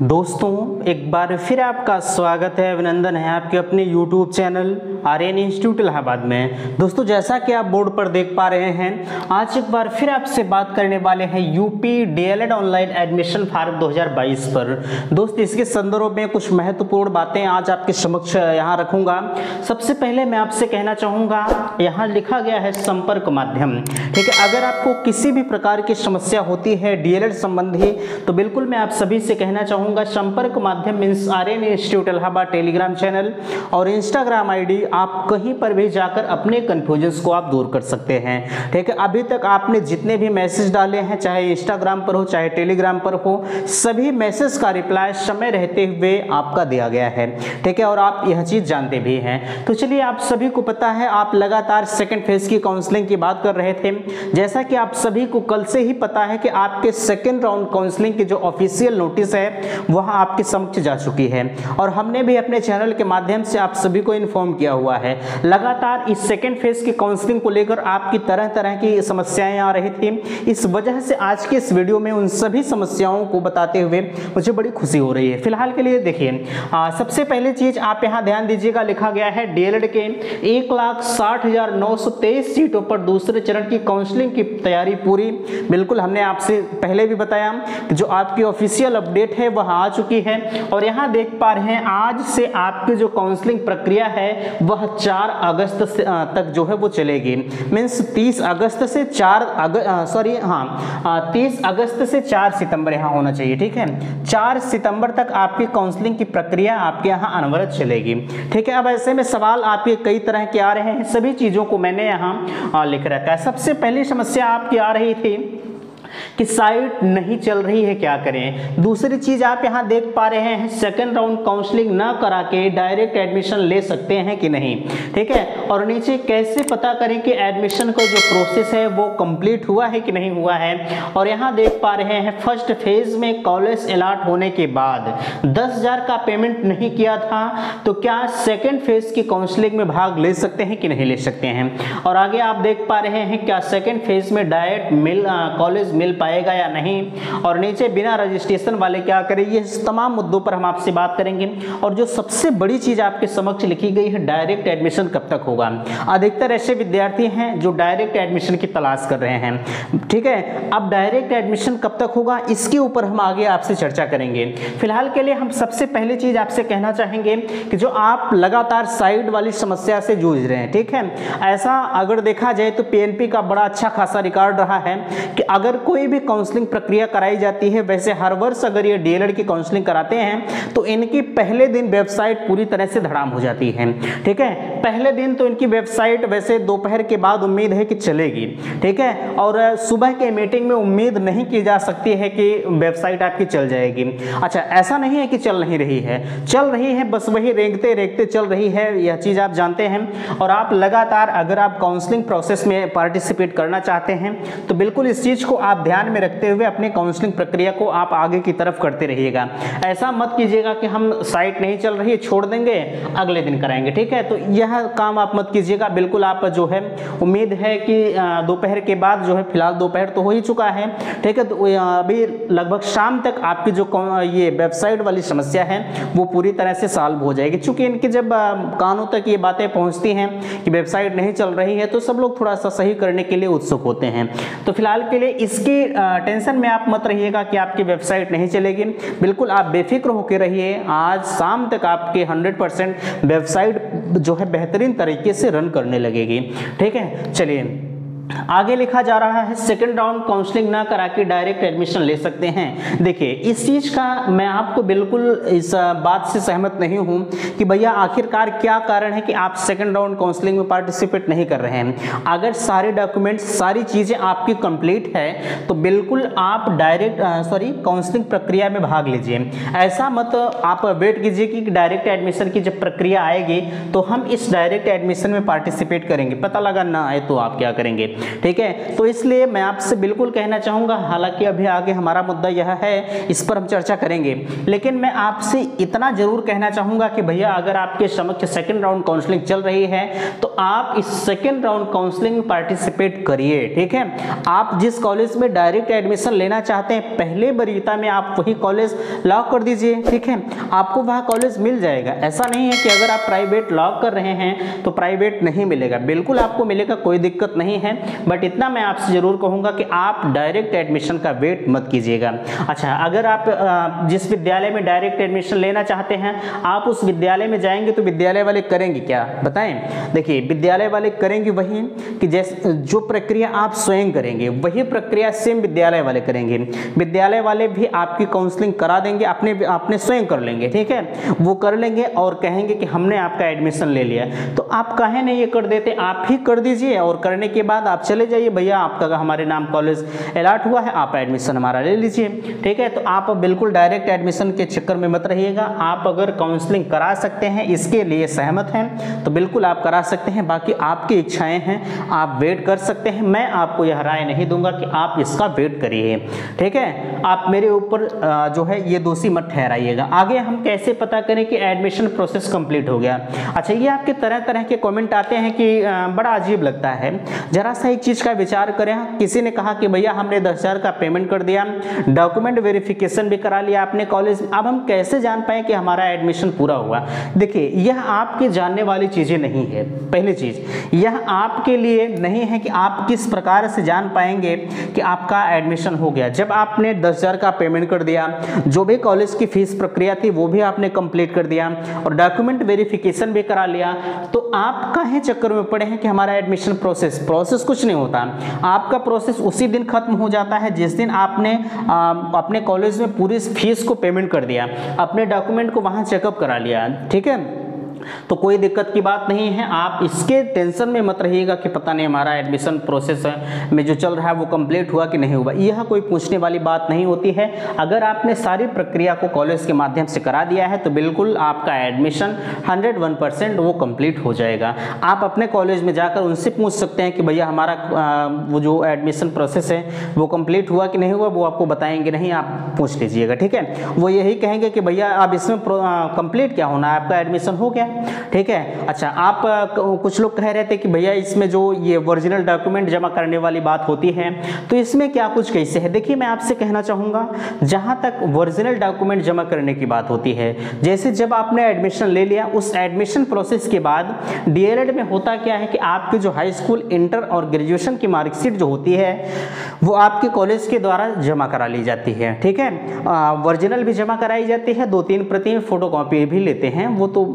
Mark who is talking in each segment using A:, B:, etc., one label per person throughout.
A: दोस्तों एक बार फिर आपका स्वागत है, अभिनंदन है आपके अपने YouTube channel Aryan institute Allahabad में। दोस्तों जैसा कि आप बोर्ड पर देख पा रहे हैं, आज एक बार फिर आपसे बात करने वाले हैं UP DElEd online admission form 2022 पर। दोस्त इसके संदर्भ में कुछ महत्वपूर्ण बातें आज आपके समक्ष यहाँ रखूंगा। सबसे पहले मैं आपसे कहना चाहूँगा, यहाँ लिखा गया है संपर्क माध्यम, ठीक है। अगर आपको किसी भी प्रकार की समस्या होती है डीएलएड संबंधी तो बिल्कुल मैं आप सभी से कहना चाहूँगा संपर्क माध्यम means Aryan institute Allahabad Telegram channel और इंस्टाग्राम आईडी, आप कहीं पर भी जाकर अपने कंफ्यूजन्स को आप दूर कर सकते हैं, ठीक है। अभी तक आपने जितने भी मैसेज डाले हैं, चाहे इंस्टाग्राम पर हो चाहे टेलीग्राम पर हो, सभी मैसेज का रिप्लाई समय रहते हुए आपका दिया गया है, ठीक है। और आप यह चीज़ जानते भी हैं। तो चलिए, आप सभी को पता है आप लगातार सेकेंड फेज की काउंसलिंग की बात कर रहे थे। जैसा कि आप सभी को कल से ही पता है कि आपके सेकेंड राउंड काउंसलिंग की जो ऑफिशियल नोटिस है वह आपके समक्ष जा चुकी है और हमने भी अपने चैनल के माध्यम से आप सभी को इन्फॉर्म किया हुआ है। लगातार इस सेकेंड फेज की काउंसलिंग को लेकर आपकी तरह तरह की समस्याएं आ रही थी। इस वजह से आज के इस वीडियो में उन सभी समस्याओं को बताते हुए मुझे बड़ी खुशी हो रही है। फिलहाल के लिए देखिए, सबसे पहले चीज आप यहाँ ध्यान दीजिएगा, लिखा गया है डीएलएड के 1,60,923 सीटों पर दूसरे चरण की काउंसलिंग की तैयारी पूरी। बिल्कुल, हमने आपसे पहले भी बताया कि जो आपकी ऑफिशियल अपडेट है वह आ चुकी है और यहाँ देख पा रहे हैं आज से आपकी जो काउंसलिंग प्रक्रिया है वह 4 अगस्त से तक जो है वो चलेगी। मीन्स 30 अगस्त से 30 अगस्त से 4 सितंबर यहाँ होना चाहिए, ठीक है। 4 सितंबर तक आपकी काउंसलिंग की प्रक्रिया आपके यहाँ अनवरत चलेगी, ठीक है। अब ऐसे में सवाल आपके कई तरह के आ रहे हैं, सभी चीज़ों को मैंने यहाँ लिख रखा है। सबसे पहली समस्या आपकी आ रही थी कि साइट नहीं चल रही है, क्या करें। दूसरी चीज आप यहां देख पा रहे हैं, सेकंड राउंड काउंसलिंग ना करा के डायरेक्ट एडमिशन ले सकते हैं कि नहीं, ठीक है। और नीचे कैसे पता करें कि एडमिशन का जो प्रोसेस है वो कंप्लीट हुआ है कि नहीं हुआ है। और यहां देख पा रहे हैं फर्स्ट फेज में कॉलेज अलॉट होने के बाद 10,000 का पेमेंट नहीं किया था तो क्या सेकेंड फेज की काउंसलिंग में भाग ले सकते हैं कि नहीं ले सकते हैं। और आगे आप देख पा रहे हैं क्या सेकेंड फेज में डायरेक्ट कॉलेज मिल पाएगा या नहीं। और नीचे बिना रजिस्ट्रेशन वाले क्या करेंगे, इस तमाम मुद्दों पर हम आपसे बात करेंगे। और जो सबसे बड़ी चीज आपके समक्ष लिखी गई है, डायरेक्ट एडमिशन कब तक होगा। अधिकतर ऐसे विद्यार्थी हैं जो डायरेक्ट एडमिशन की तलाश कर रहे हैं, ठीक है। अब डायरेक्ट एडमिशन कब तक होगा इसके ऊपर हम आगे आपसे चर्चा करेंगे। फिलहाल के लिए हम सबसे पहली चीज आपसे कहना चाहेंगे कि जो आप लगातार साइड वाली समस्या से जूझ रहे हैं, ठीक है। ऐसा अगर देखा जाए तो पीएनपी का बड़ा अच्छा खासा रिकॉर्ड रहा है कि अगर कोई भी काउंसलिंग प्रक्रिया कराई जाती है, वैसे हर वर्ष अगर ये डीएलएड की काउंसलिंग कराते हैं तो इनकी पहले दिन वेबसाइट पूरी तरह से धड़ाम हो जाती है, ठीक है। पहले दिन तो इनकी वेबसाइट वैसे दोपहर के बाद उम्मीद है कि चलेगी, ठीक है। और सुबह के मीटिंग में उम्मीद नहीं की जा सकती है कि वेबसाइट आपकी चल जाएगी। अच्छा, ऐसा नहीं है कि चल नहीं रही है, चल रही है, बस वही रेंगते रेंगते चल रही है, यह चीज आप जानते हैं। और आप लगातार अगर आप काउंसलिंग प्रोसेस में पार्टिसिपेट करना चाहते हैं तो बिल्कुल इस चीज को आप ध्यान में रखते हुए अपनी काउंसलिंग प्रक्रिया को आप आगे की तरफ करते रहिएगा। ऐसा मत कीजिएगा कि हम साइट नहीं चल रही है छोड़ देंगे अगले दिन कराएंगे, ठीक है। तो यह काम आप मत कीजिएगा। बिल्कुल आप जो है उम्मीद है कि दोपहर के बाद जो है, फिलहाल दोपहर तो हो ही चुका है, ठीक है। तो अभी लगभग शाम तक आपकी जो ये वेबसाइट वाली समस्या है वो पूरी तरह से सॉल्व हो जाएगी। चूंकि इनके जब कानों तक ये बातें पहुंचती हैं कि वेबसाइट नहीं चल रही है तो सब लोग थोड़ा सा सही करने के लिए उत्सुक होते हैं। तो फिलहाल के लिए इसकी टेंशन में आप मत रहिएगा कि आपकी वेबसाइट नहीं चलेगी। बिल्कुल आप बेफिक्र होकर रहिए, आज शाम तक आपके 100% वेबसाइट जो है बेहतरीन तरीके से रन करने लगेगी, ठीक है। चलिए आगे लिखा जा रहा है, सेकंड राउंड काउंसलिंग ना करा के डायरेक्ट एडमिशन ले सकते हैं। देखिए इस चीज का मैं आपको बिल्कुल इस बात से सहमत नहीं हूं कि भैया आखिरकार क्या कारण है कि आप सेकंड राउंड काउंसलिंग में पार्टिसिपेट नहीं कर रहे हैं। अगर सारे डॉक्यूमेंट्स सारी चीजें आपकी कंप्लीट है तो बिल्कुल आप डायरेक्ट काउंसलिंग प्रक्रिया में भाग लीजिए। ऐसा मत आप वेट कीजिए कि डायरेक्ट एडमिशन की जब प्रक्रिया आएगी तो हम इस डायरेक्ट एडमिशन में पार्टिसिपेट करेंगे, पता लगा ना आए तो आप क्या करेंगे। ठीक है। तो इसलिए मैं आपसे बिल्कुल कहना चाहूँगा, हालांकि अभी आगे हमारा मुद्दा यह है, इस पर हम चर्चा करेंगे, लेकिन मैं आपसे इतना जरूर कहना चाहूँगा कि भैया अगर आपके समक्ष सेकेंड राउंड काउंसलिंग चल रही है तो आप इस सेकेंड राउंड काउंसलिंग में पार्टिसिपेट करिए। ठीक है, आप जिस कॉलेज में डायरेक्ट एडमिशन लेना चाहते हैं पहले वरीयता में आप वही कॉलेज लॉक कर दीजिए। ठीक है, आपको वह कॉलेज मिल जाएगा। ऐसा नहीं है कि अगर आप प्राइवेट लॉक कर रहे हैं तो प्राइवेट नहीं मिलेगा, बिल्कुल आपको मिलेगा, कोई दिक्कत नहीं है। बट इतना मैं आपसे जरूर कहूंगा कि आप डायरेक्ट एडमिशन का वेट मत कीजिएगा। अच्छा, अगर आप जिस विद्यालय में डायरेक्ट एडमिशन लेना चाहते हैं आप उस विद्यालय में जाएंगे तो विद्यालय वाले करेंगे क्या बताएं? देखिए, विद्यालय वाले करेंगे वही कि जैसे जो प्रक्रिया आप स्वयं करेंगे वही प्रक्रिया सेम विद्यालय वाले करेंगे। विद्यालय वाले भी आपकी काउंसलिंग करा देंगे, अपने स्वयं कर लेंगे। ठीक है, वो कर लेंगे और कहेंगे कि हमने आपका एडमिशन ले लिया। तो आप काहे नहीं ये कर देते, आप ही कर दीजिए और करने के बाद आप चले जाइए, भैया आपका हमारे नाम कॉलेज अलॉट हुआ है, आप एडमिशन हमारा ले लीजिए। ठीक है, तो आप बिल्कुल डायरेक्ट एडमिशन के चक्कर में मत रहिएगा। आप अगर काउंसलिंग करा सकते हैं, इसके लिए सहमत हैं तो बिल्कुल आप करा सकते हैं, बाकी आपकी इच्छाएं हैं, आप वेट कर सकते हैं। मैं आपको यह राय नहीं दूंगा कि आप इसका वेट करिए। ठीक है, आप मेरे ऊपर जो है ये दोषी मत ठहराइएगा। आगे हम कैसे पता करें कि एडमिशन प्रोसेस कंप्लीट हो गया? अच्छा, ये आपके तरह तरह के कमेंट आते हैं कि बड़ा अजीब लगता है। जरा सा एक चीज का विचार करें, किसी ने कहा कि भैया हमने 10,000 का पेमेंट कर दिया, डॉक्यूमेंट वेरिफिकेशन भी करा लिया आपने कॉलेज, अब हम कैसे जान पाए कि हमारा एडमिशन पूरा हुआ? देखिए, यह आपके जानने वाली चीजें नहीं है। पहली चीज, यह आपके लिए नहीं है कि आप किस प्रकार से जान पाएंगे कि आपका एडमिशन हो गया। जब आपने 10,000 का पेमेंट कर दिया, जो भी कॉलेज की फीस प्रक्रिया थी वो भी आपने कंप्लीट कर दिया और डॉक्यूमेंट वेरिफिकेशन भी करा लिया, तो आप काहे चक्कर में पड़े हैं कि हमारा एडमिशन प्रोसेस कुछ नहीं होता। आपका प्रोसेस उसी दिन खत्म हो जाता है जिस दिन आपने अपने कॉलेज में पूरी फीस को पेमेंट कर दिया, अपने डॉक्यूमेंट को वहां चेकअप करा लिया। ठीक है, तो कोई दिक्कत की बात नहीं है। आप इसके टेंशन में मत रहिएगा कि पता नहीं हमारा एडमिशन प्रोसेस में जो चल रहा है वो कंप्लीट हुआ कि नहीं हुआ। यह कोई पूछने वाली बात नहीं होती है। अगर आपने सारी प्रक्रिया को कॉलेज के माध्यम से करा दिया है तो बिल्कुल आपका एडमिशन 101% वो कंप्लीट हो जाएगा। आप अपने कॉलेज में जाकर उनसे पूछ सकते हैं कि भैया हमारा वो जो एडमिशन प्रोसेस है वो कंप्लीट हुआ कि नहीं हुआ, वो आपको बताएंगे नहीं, आप पूछ लीजिएगा। ठीक है, वो यही कहेंगे कि भैया अब इसमें कंप्लीट क्या होना है, आपका एडमिशन हो गया। ठीक है। अच्छा, आप कुछ लोग कह रहे थे कि भैया इसमें जो ये ओरिजिनल डॉक्यूमेंट जमा करने वाली बात होती है तो इसमें क्या कुछ कैसे है? देखिए, मैं आपसे कहना चाहूँगा, जहाँ तक ओरिजिनल डॉक्यूमेंट जमा करने की बात होती है, जैसे जब आपने एडमिशन ले लिया, उस एडमिशन प्रोसेस के बाद डीएलएड में होता क्या है कि आपकी जो हाई स्कूल, इंटर और ग्रेजुएशन की मार्कशीट जो होती है वो आपके कॉलेज के द्वारा जमा करा ली जाती है। ठीक है, ओरिजिनल भी जमा कराई जाती है, 2-3 प्रति फोटोकॉपी भी लेते हैं, वो तो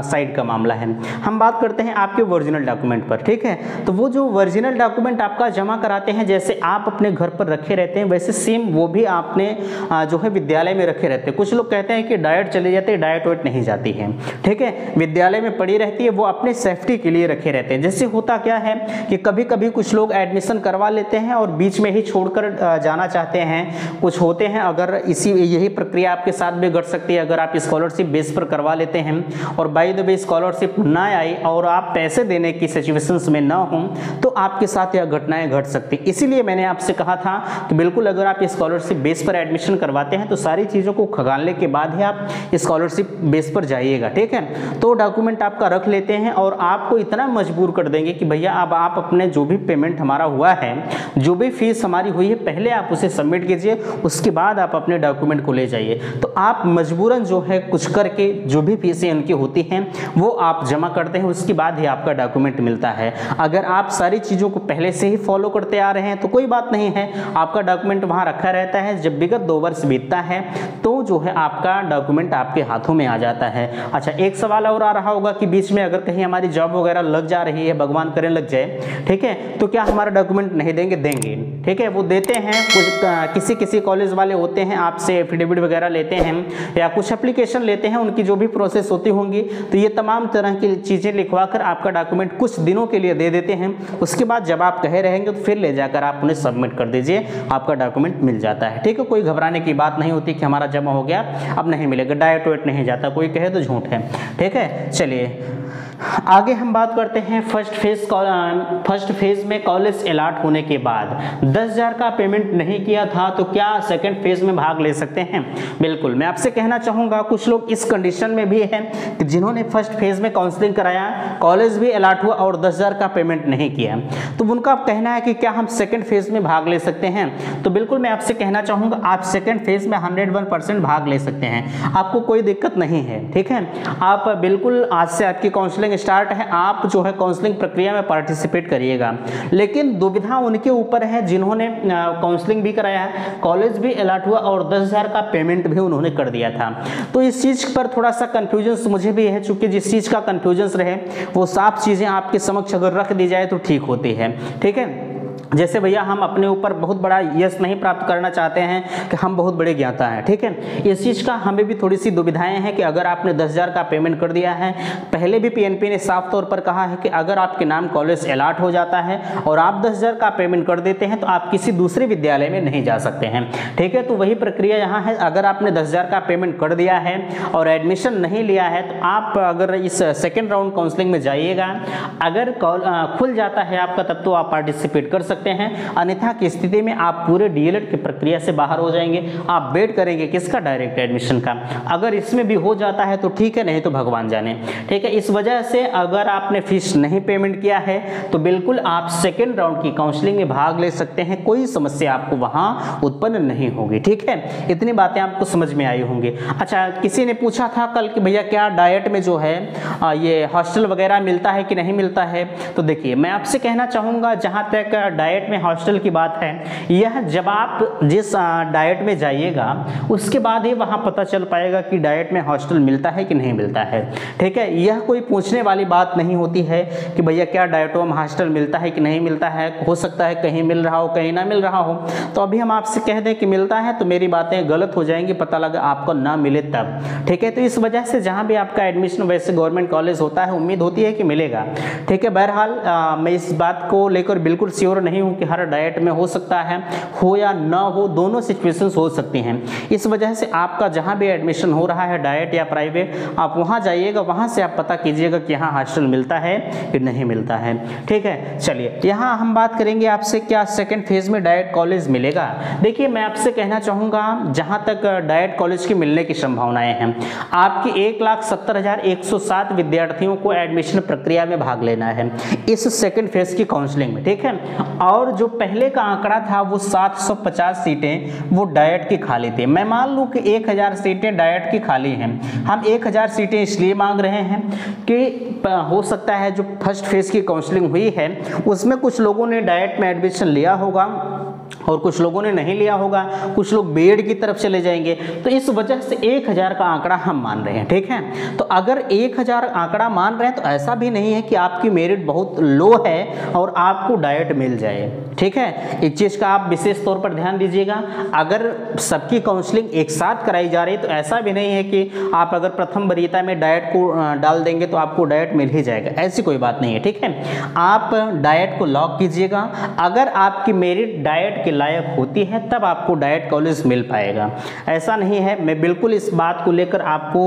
A: साइड का मामला है। हम बात करते हैं आपके ओरिजिनल डॉक्यूमेंट पर। ठीक है, तो वो जो ओरिजिनल डॉक्यूमेंट आपका जमा कराते हैं, जैसे आप अपने घर पर रखे रहते हैं वैसे सेम वो भी आपने जो है विद्यालय में रखे रहते हैं। कुछ लोग कहते हैं कि डाइट चले जाते हैं, डाइट वेट नहीं जाती है। ठीक है, विद्यालय में पड़ी रहती है, वो अपने सेफ्टी के लिए रखे रहते हैं। जैसे होता क्या है कि कभी कभी कुछ लोग एडमिशन करवा लेते हैं और बीच में ही छोड़कर जाना चाहते हैं, कुछ होते हैं। अगर यही प्रक्रिया आपके साथ भी घट सकती है अगर आप स्कॉलरशिप बेस पर करवा लेते हैं और बाय द वे स्कॉलरशिप ना आई और आप पैसे देने की सिचुएशंस में ना हो तो आपके साथ यह घटनाएं घट सकती। इसीलिए मैंने आपसे कहा था कि बिल्कुल अगर आप स्कॉलरशिप बेस पर एडमिशन करवाते हैं तो सारी चीज़ों को खंगालने के बाद ही आप स्कॉलरशिप बेस पर जाइएगा। ठीक है, तो डॉक्यूमेंट आपका रख लेते हैं और आपको इतना मजबूर कर देंगे कि भैया अब आप अपने जो भी पेमेंट हमारा हुआ है, जो भी फीस हमारी हुई है, पहले आप उसे सबमिट कीजिए, उसके बाद आप अपने डॉक्यूमेंट को ले जाइए। तो आप मजबूरन जो है कुछ करके जो भी फीसें उनकी होती हैं वो आप जमा करते हैं, उसके बाद ही आपका डॉक्यूमेंट मिलता है। अगर आप सारी चीज़ों को पहले से ही फॉलो करते आ रहे हैं तो कोई बात नहीं है, आपका डॉक्यूमेंट वहाँ रखा रहता है। जब विगत 2 वर्ष बीतता है तो जो है आपका डॉक्यूमेंट आपके हाथों में आ जाता है। अच्छा, एक सवाल और आ रहा होगा कि बीच में अगर कहीं हमारी जॉब वगैरह लग जा रही है, भगवान करे लग जाए, ठीक है, तो क्या हमारा डॉक्यूमेंट नहीं देंगे? देंगे। ठीक है, वो देते हैं। कुछ किसी कॉलेज वाले होते हैं, आपसे एफिडेविट वगैरह लेते हैं या कुछ एप्लीकेशन लेते हैं, उनकी जो भी प्रोसेस होती होंगी, तो ये तमाम तरह की चीज़ें लिखवा कर आपका डॉक्यूमेंट कुछ दिनों के लिए दे देते हैं। उसके बाद जब आप कहे रहेंगे तो फिर ले जाकर आप उन्हें सबमिट कर दीजिए, आपका डॉक्यूमेंट मिल जाता है। ठीक है, कोई घबराने की बात नहीं होती कि हमारा जमा हो गया अब नहीं मिलेगा, डाइट वेट नहीं जाता, कोई कहे तो झूठ है। ठीक है, चलिए आगे हम बात करते हैं फर्स्ट फेज में कॉलेज अलॉट होने के बाद 10,000 का पेमेंट नहीं किया था तो क्या सेकंड फेज में भाग ले सकते हैं? बिल्कुल, मैं आपसे कहना चाहूँगा कुछ लोग इस कंडीशन में भी हैं कि जिन्होंने फर्स्ट फेज में काउंसलिंग कराया, कॉलेज भी अलॉट हुआ और 10,000 का पेमेंट नहीं किया, तो उनका कहना है कि क्या हम सेकंड फेज में भाग ले सकते हैं? तो बिल्कुल मैं आपसे कहना चाहूँगा आप सेकंड फेज में 101% भाग ले सकते हैं, आपको कोई दिक्कत नहीं है। ठीक है, आप बिल्कुल आज से आपकी काउंसलिंग स्टार्ट है, आप जो है काउंसलिंग प्रक्रिया में पार्टिसिपेट करिएगा। लेकिन दुविधा उनके ऊपर है जिन्होंने काउंसलिंग भी कराया है, कॉलेज भी अलॉट हुआ और 10,000 का पेमेंट भी उन्होंने कर दिया था। तो इस चीज़ पर थोड़ा सा कन्फ्यूजन मुझे भी है, चूंकि जिस चीज़ का कन्फ्यूजन रहे वो साफ चीज़ें आपके समक्ष अगर रख दी जाए तो ठीक होती है। ठीक है, जैसे भैया हम अपने ऊपर बहुत बड़ा यश नहीं प्राप्त करना चाहते हैं कि हम बहुत बड़े ज्ञाता हैं। ठीक है, इस चीज़ का हमें भी थोड़ी सी दुविधाएं हैं कि अगर आपने 10,000 का पेमेंट कर दिया है, पहले भी पीएनपी ने साफ तौर पर कहा है कि अगर आपके नाम कॉलेज अलॉट हो जाता है और आप 10,000 का पेमेंट कर देते हैं तो आप किसी दूसरे विद्यालय में नहीं जा सकते हैं। ठीक है, तो वही प्रक्रिया यहाँ है, अगर आपने 10,000 का पेमेंट कर दिया है और एडमिशन नहीं लिया है तो आप अगर इस सेकेंड राउंड काउंसलिंग में जाइएगा, अगर खुल जाता है आपका तब तो आप पार्टिसिपेट कर सकते हैं, अन्यथा की स्थिति में आप पूरे डीएलएड की प्रक्रिया से बाहर हो जाएंगे। आप वेट करेंगे किसका? डायरेक्ट एडमिशन का। अगर इसमें भी हो जाता है तो ठीक है, नहीं तो भगवान जाने। ठीक है, इस वजह से अगर आपने फीस नहीं पेमेंट किया है तो बिल्कुल आप सेकेंड राउंड की काउंसलिंग में भाग ले सकते हैं, कोई समस्या आपको वहां उत्पन्न नहीं होगी। ठीक है, इतनी बातें आपको समझ में आई होंगी। अच्छा, किसी ने पूछा था कल कि भैया क्या डाइट में जो है ये हॉस्टल वगैरह मिलता है कि नहीं मिलता है? तो देखिए मैं आपसे कहना चाहूँगा, जहाँ तक डाइट में हॉस्टल की बात है, यह जब आप जिस डाइट में जाइएगा उसके बाद ही वहाँ पता चल पाएगा कि डाइट में हॉस्टल मिलता है कि नहीं मिलता है। ठीक है, यह कोई पूछने वाली बात नहीं होती है कि भैया क्या डाइटों में हॉस्टल मिलता है कि नहीं मिलता है। हो सकता है कहीं मिल रहा हो, कहीं ना मिल रहा हो। तो अभी हम आपसे कह दें कि मिलता है तो मेरी बातें गलत हो जाएंगी, पता लगा आपको ना मिले तब। ठीक है, तो इस वजह से जहाँ भी आपका एडमिशन वैसे गवर्नमेंट कॉलेज होता है, उम्मीद होती है कि मिलेगा। ठीक है, बहरहाल मैं इस बात को लेकर बिल्कुल श्योर नहीं हूँ कि हर डाइट में हो सकता है, हो या ना हो, दोनों सिचुएशंस हो सकती हैं। इस वजह से आपका जहाँ भी एडमिशन हो रहा है डाइट या प्राइवेट, आप वहाँ जाइएगा, वहाँ से आप पता कीजिएगा कि यहाँ हॉस्टल मिलता है कि नहीं मिलता है। ठीक है, चलिए यहाँ हम बात करेंगे आपसे क्या सेकेंड फेज में डाइट कॉलेज मिलेगा। देखिए मैं आपसे कहना चाहूँगा, जहाँ तक डाइट कॉलेज की मिलने की संभावनाएं हैं, आपकी 1,70,107 विद्यार्थियों को एडमिशन प्रक्रिया में भाग लेना है इस सेकेंड फेज की काउंसलिंग में। ठीक है, और जो पहले का आंकड़ा था वो 750 सीटें वो डाइट की खाली थी। मैं मान लूँ कि 1,000 सीटें डाइट की खाली हैं। हम 1,000 सीटें इसलिए मांग रहे हैं कि हो सकता है जो फर्स्ट फेज की काउंसलिंग हुई है उसमें कुछ लोगों ने डाइट में एडमिशन लिया होगा और कुछ लोगों ने नहीं लिया होगा, कुछ लोग बीएड की तरफ चले जाएंगे, तो इस वजह से 1,000 का आंकड़ा हम मान रहे हैं। ठीक है, तो अगर 1,000 आंकड़ा मान रहे हैं तो ऐसा भी नहीं है कि आपकी मेरिट बहुत लो है और आपको डाइट मिल जाए। ठीक है, एक चीज़ का आप विशेष तौर पर ध्यान दीजिएगा, अगर सबकी काउंसलिंग एक साथ कराई जा रही है तो ऐसा भी नहीं है कि आप अगर प्रथम वरीयता में डाइट को डाल देंगे तो आपको डाइट मिल ही जाएगा, ऐसी कोई बात नहीं है। ठीक है, आप डाइट को लॉक कीजिएगा, अगर आपकी मेरिट डाइट के लायक होती है तब आपको डाइट कॉलेज मिल पाएगा, ऐसा नहीं है। मैं बिल्कुल इस बात को लेकर आपको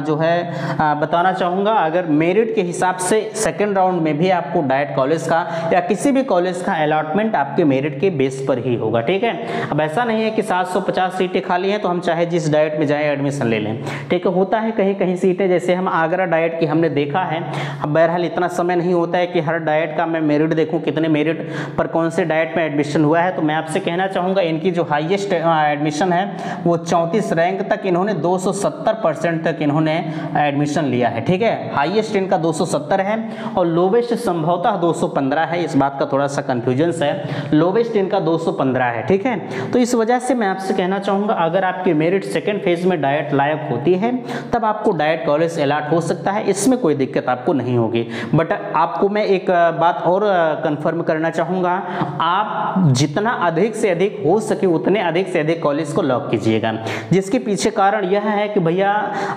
A: जो है बताना चाहूँगा, अगर मेरिट के हिसाब से सेकेंड राउंड में भी आपको डाइट कॉलेज का या किसी भी कॉलेज का अलॉटमेंट आपके मेरिट के बेस पर ही होगा। ठीक है, अब ऐसा नहीं है कि 750 सीटें खाली हैं तो हम चाहे जिस डाइट में जाएं एडमिशन ले लें। ठीक है, होता है कहीं कहीं सीटें, जैसे हम आगरा डाइट की हमने देखा है। अब बहरहाल इतना समय नहीं होता है कि हर डाइट का मैं मेरिट देखूं, कितने मेरिट पर कौन से डाइट में एडमिशन हुआ है। तो मैं आपसे कहना चाहूँगा इनकी जो हाईएस्ट एडमिशन है वो 34 रैंक तक इन्होंने 270% तक इन्होंने एडमिशन लिया है। ठीक है, हाईएस्ट इनका 270 है और लोवेस्ट संभवतः 215 है, इस बात का थोड़ा सा कन्फ्यूजन है, लोवेस्ट इनका 215 है। ठीक है, तो इस वजह से मैं आपसे कहना चाहूँगा अगर आपकी मेरिट सेकेंड फेज में डाइट लायक होती है तब आपको डाइट कॉलेज अलॉट हो सकता है, इसमें कोई दिक्कत आपको नहीं होगी। बट आपको मैं एक बात और कंफर्म करना चाहूँगा, आप जितना अधिक अधिक से अधिक हो सके उतने अधिक से अधिक कॉलेज को लॉक कीजिएगा। जिसके पीछे कारण यह है कि भैया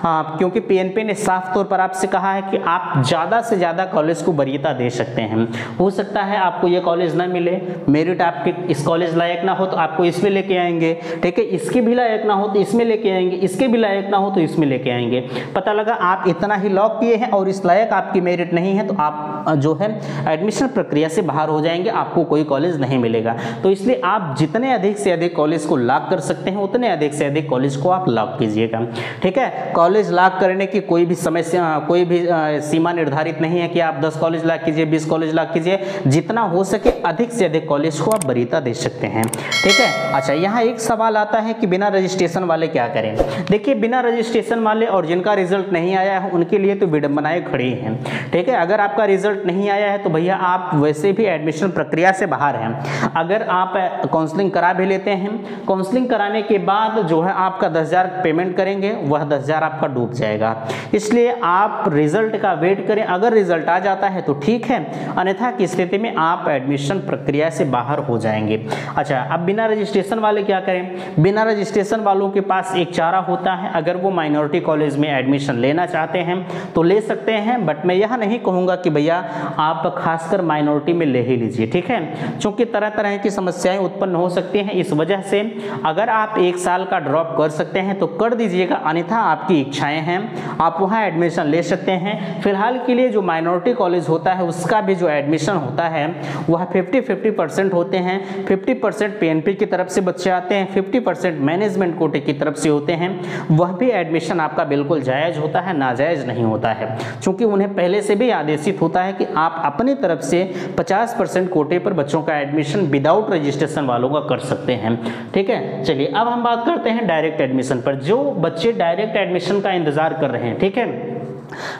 A: क्योंकि पीएनपी ने साफ तौर पर आपसे कहा है कि आप ज़्यादा से ज़्यादा कॉलेज को वरीयता दे सकते हैं। हो सकता है आपको ये कॉलेज ना मिले, मेरिट आपके इस कॉलेज लायक ना हो तो आपको इसमें लेके आएंगे, ठीक है, इसके भी लायक ना हो तो इसमें लेके आएंगे, इसके भी लायक ना हो तो इसमें लेके आएंगे। पता लगा आप इतना ही लॉक किए हैं और इस लायक आपकी मेरिट नहीं है तो आप जो है एडमिशन प्रक्रिया से बाहर हो जाएंगे, आपको कोई कॉलेज नहीं मिलेगा। तो इसलिए आप जितने अधिक से अधिक कॉलेज को लॉक कर सकते हैं उतने अधिक से अधिक कॉलेज को आप लॉक कीजिएगा, ठीक है। कॉलेज लॉक करने की कोई भी समस्या, कोई भी सीमा निर्धारित नहीं है कि आप 10 कॉलेज लॉक कीजिए, 20 कॉलेज लॉक कीजिए, जितना हो सके अधिक से अधिक कॉलेज को आप वरीयता दे सकते हैं, ठीक है। अच्छा, यहाँ एक सवाल आता है कि बिना रजिस्ट्रेशन वाले क्या करें। देखिए, बिना रजिस्ट्रेशन वाले और जिनका रिजल्ट नहीं आया है उनके लिए तो विडंबनाएं खड़ी हैं, ठीक है। अगर आपका रिजल्ट नहीं आया है तो भैया आप वैसे भी एडमिशन प्रक्रिया से बाहर हैं। अगर आप काउंसलिंग करा भी लेते हैं, काउंसलिंग कराने के बाद जो है आपका 10,000 पेमेंट करेंगे, वह 10,000 आपका डूब जाएगा। इसलिए आप रिजल्ट का वेट करें, अगर रिजल्ट आ जाता है तो ठीक है, अन्यथा की स्थिति में आप एडमिशन प्रक्रिया से बाहर हो जाएंगे। अच्छा, अब बिना रजिस्ट्रेशन वाले क्या करें। बिना रजिस्ट्रेशन वालों के पास एक चारा होता है, अगर वो माइनॉरिटी कॉलेज में एडमिशन लेना चाहते हैं तो ले सकते हैं, बट मैं यह नहीं कहूँगा कि भैया आप खासकर माइनॉरिटी में ले ही लीजिए, ठीक है, क्योंकि तरह तरह की समस्याएं उत्पन्न हो सकती हैं। इस वजह से अगर आप 1 साल का ड्रॉप कर सकते हैं तो कर दीजिएगा, अन्यथा आपकी इच्छाएं हैं, आप वहाँ एडमिशन ले सकते हैं। फिलहाल के लिए जो माइनॉरिटी कॉलेज होता है उसका भी जो एडमिशन होता है वह 50-50% होते हैं। 50% पीएनपी की तरफ से बच्चे आते हैं, 50% मैनेजमेंट कोटे की तरफ से होते हैं। वह भी एडमिशन आपका बिल्कुल जायज़ होता है, नाजायज़ नहीं होता है, क्योंकि उन्हें पहले से भी आदेशित होता है कि आप अपनी तरफ से 50% कोटे पर बच्चों का एडमिशन विदाउट रजिस्ट्रेशन वालों का कर सकते हैं, ठीक है। चलिए, अब हम बात करते हैं डायरेक्ट एडमिशन पर। जो बच्चे डायरेक्ट एडमिशन का इंतजार कर रहे हैं, ठीक है,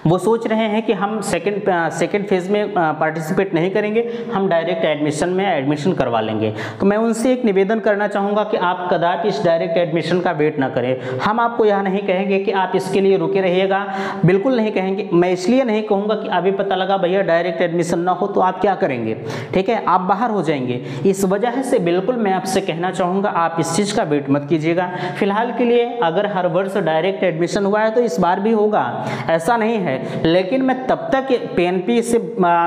A: वो सोच रहे हैं कि हम सेकेंड फेज में पार्टिसिपेट नहीं करेंगे, हम डायरेक्ट एडमिशन में एडमिशन करवा लेंगे, तो मैं उनसे एक निवेदन करना चाहूँगा कि आप कदापि इस डायरेक्ट एडमिशन का वेट ना करें। हम आपको यह नहीं कहेंगे कि आप इसके लिए रुके रहिएगा, बिल्कुल नहीं कहेंगे। मैं इसलिए नहीं कहूँगा कि अभी पता लगा भैया डायरेक्ट एडमिशन ना हो तो आप क्या करेंगे, ठीक है, आप बाहर हो जाएंगे। इस वजह से बिल्कुल मैं आपसे कहना चाहूँगा आप इस चीज़ का वेट मत कीजिएगा। फिलहाल के लिए अगर हर वर्ष डायरेक्ट एडमिशन हुआ है तो इस बार भी होगा, ऐसा नहीं है, लेकिन मैं तब तक पीएनपी से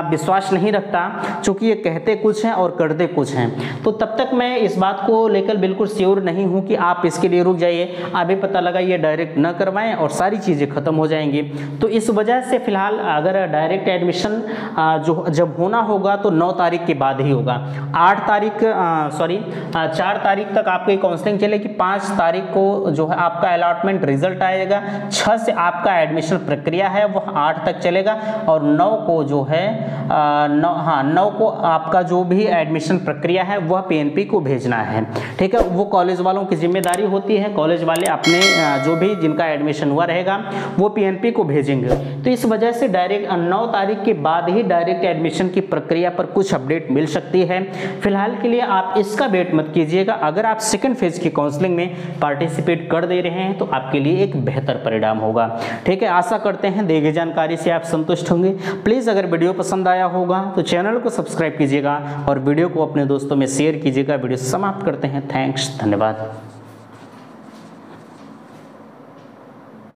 A: विश्वास नहीं रखता क्योंकि ये कहते कुछ हैं और करते कुछ हैं। तो तब तक मैं इस बात को लेकर बिल्कुल श्योर नहीं हूं कि आप इसके लिए रुक जाइए, अभी पता लगा ये डायरेक्ट न करवाएं और सारी चीज़ें खत्म हो जाएंगी। तो इस वजह से फिलहाल अगर डायरेक्ट एडमिशन जो जब होना होगा तो 9 तारीख के बाद ही होगा। 4 तारीख तक आपकी काउंसलिंग चलेगी, 5 तारीख को जो है आपका अलॉटमेंट रिजल्ट आएगा, 6 से आपका एडमिशन प्रक्रिया है वह 8 तक चलेगा और 9 को जो है 9 को आपका जो भी एडमिशन प्रक्रिया है वह पीएनपी को भेजना है, ठीक है। वो कॉलेज वालों की जिम्मेदारी होती है, कॉलेज वाले अपने जो भी जिनका एडमिशन हुआ रहेगा वो पीएनपी को भेजेंगे। तो इस वजह से डायरेक्ट 9 तारीख के बाद ही डायरेक्ट एडमिशन की प्रक्रिया पर कुछ अपडेट मिल सकती है। फिलहाल के लिए आप इसका वेट मत कीजिएगा। अगर आप सेकेंड फेज की काउंसलिंग में पार्टिसिपेट कर दे रहे हैं तो आपके लिए एक बेहतर परिणाम होगा, ठीक है। आशा करते हैं दी गई जानकारी से आप संतुष्ट होंगे। प्लीज़ अगर वीडियो पसंद आया होगा तो चैनल को सब्सक्राइब कीजिएगा और वीडियो को अपने दोस्तों में शेयर कीजिएगा। वीडियो समाप्त करते हैं। थैंक्स, धन्यवाद।